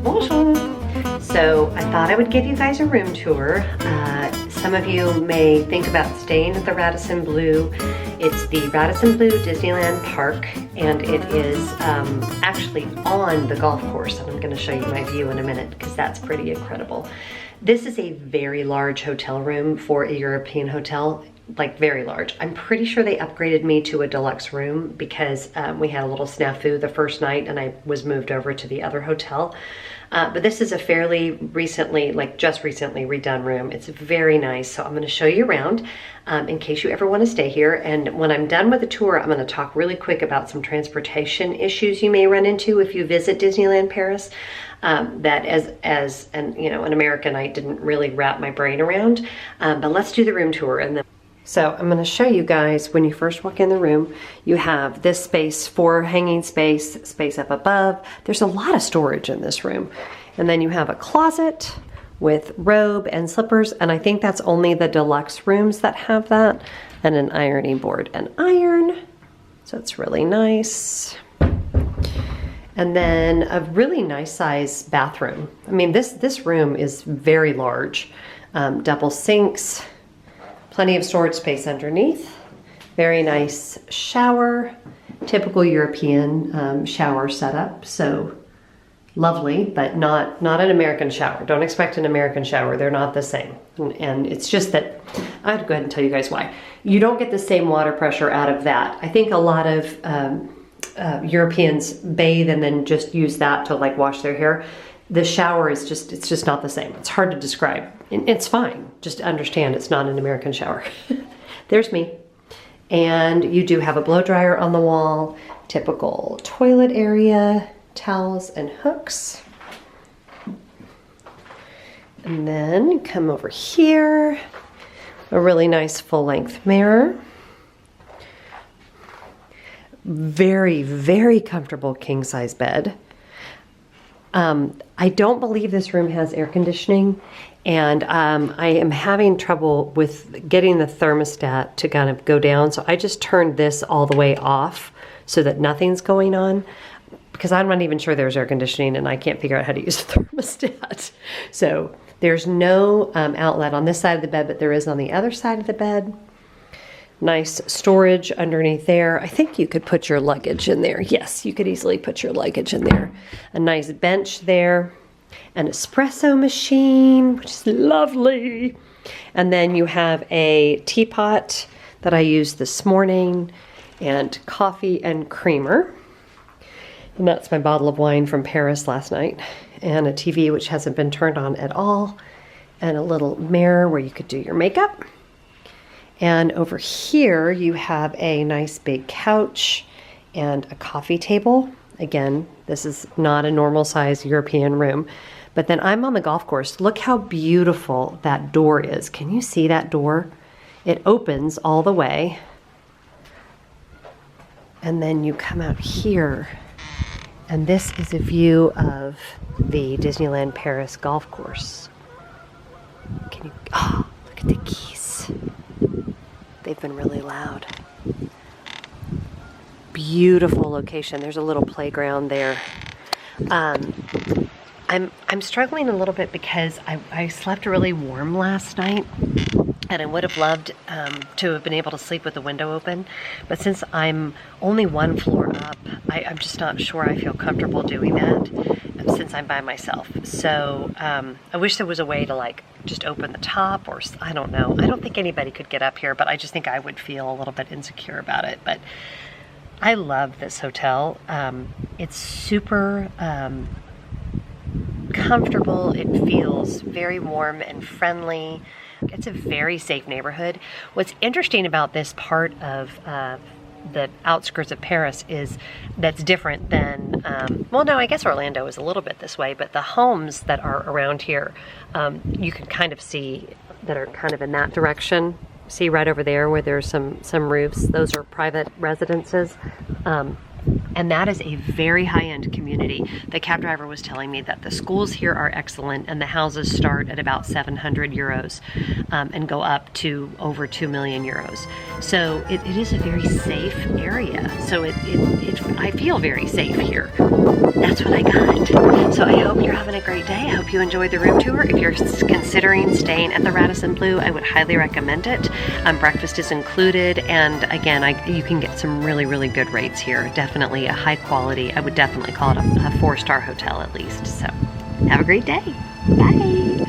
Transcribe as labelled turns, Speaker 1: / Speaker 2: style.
Speaker 1: Bonjour. So I thought I would give you guys a room tour. Some of you may think about staying at the Radisson Blu. It's the Radisson Blu Disneyland Park, and it is actually on the golf course. And I'm going to show you my view in a minute because that's pretty incredible. This is a very large hotel room for a European hotel, like very large. I'm pretty sure they upgraded me to a deluxe room because we had a little snafu the first night and I was moved over to the other hotel. But this is a fairly recently, like just recently redone room. It's very nice. So I'm going to show you around in case you ever want to stay here. And when I'm done with the tour, I'm going to talk really quick about some transportation issues you may run into if you visit Disneyland Paris. That as an American, I didn't really wrap my brain around. But let's do the room tour. And then. So I'm going to show you guys when you first walk in the room, you have this space for hanging space up above. There's a lot of storage in this room. And then you have a closet with robe and slippers. And I think that's only the deluxe rooms that have that. And an ironing board and iron. So it's really nice. And then a really nice size bathroom. I mean, this room is very large. Double sinks. Plenty of storage space underneath. Very nice shower. Typical European shower setup. So lovely, but not an American shower. Don't expect an American shower. They're not the same. And it's just that, I'd go ahead and tell you guys why. You don't get the same water pressure out of that. I think a lot of Europeans bathe and then just use that to like wash their hair. The shower is it's just not the same. It's hard to describe. It's fine. Just understand it's not an American shower. There's me. And you do have a blow dryer on the wall, typical toilet area, towels and hooks. And then come over here, a really nice full-length mirror. Very, very comfortable king-size bed. I don't believe this room has air conditioning, and I am having trouble with getting the thermostat to kind of go down, so I just turned this all the way off so that nothing's going on, because I'm not even sure there's air conditioning and I can't figure out how to use a thermostat. So there's no outlet on this side of the bed, but there is on the other side of the bed. Nice storage underneath there. I think you could put your luggage in there. Yes, you could easily put your luggage in there. A nice bench there. An espresso machine, which is lovely. And then you have a teapot that I used this morning, and coffee and creamer. And that's my bottle of wine from Paris last night. And a TV which hasn't been turned on at all. And a little mirror where you could do your makeup. And over here you have a nice big couch and a coffee table. Again, this is not a normal size European room. But then I'm on the golf course. Look how beautiful that door is. Can you see that door? It opens all the way. And then you come out here. And this is a view of the Disneyland Paris golf course. Can you, oh, look at the geese. They've been really loud. Beautiful location. There's a little playground there. I'm struggling a little bit because I slept really warm last night, and I would have loved to have been able to sleep with the window open. But since I'm only one floor up, I'm just not sure I feel comfortable doing that since I'm by myself. So I wish there was a way to like just open the top, or I don't know. I don't think anybody could get up here, but I just think I would feel a little bit insecure about it. But I love this hotel. It's super comfortable. It feels very warm and friendly. It's a very safe neighborhood. What's interesting about this part of the outskirts of Paris is that's different than, well, no, I guess Orlando is a little bit this way, but the homes that are around here, you can kind of see that are kind of in that direction. See right over there where there's some roofs. Those are private residences. And that is a very high-end community. The cab driver was telling me that the schools here are excellent and the houses start at about 700 euros and go up to over 2 million euros. So it is a very safe area. So I feel very safe here. That's what I got. So I hope you're having a great day. I hope you enjoyed the room tour. If you're considering staying at the Radisson Blu, I would highly recommend it. Breakfast is included, and again, you can get some really, really good rates here. Definitely a high quality. I would definitely call it a 4-star hotel at least. So have a great day. Bye.